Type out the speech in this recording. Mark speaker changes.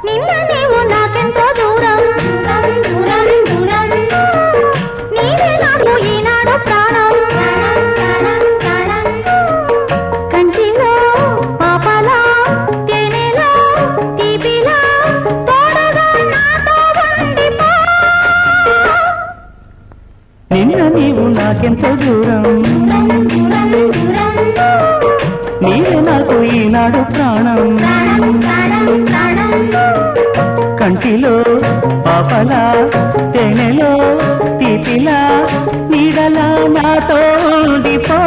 Speaker 1: నిన్న నీవు నాకెంతో దూరం దూరం దూరం నీవే నాకు ఈనాడు ప్రాణం కంటిలో పాపలా తేనెలా తీపిలా తోడుగా నాతో ఉండిపో
Speaker 2: నిన్న నీవు నాకెంతో దూరం నీవే నాకు ఈనాడు ప్రాణం కంటిలో పాపలా తేనెలో తీపిలా నీడలా నాతో ఉండిపో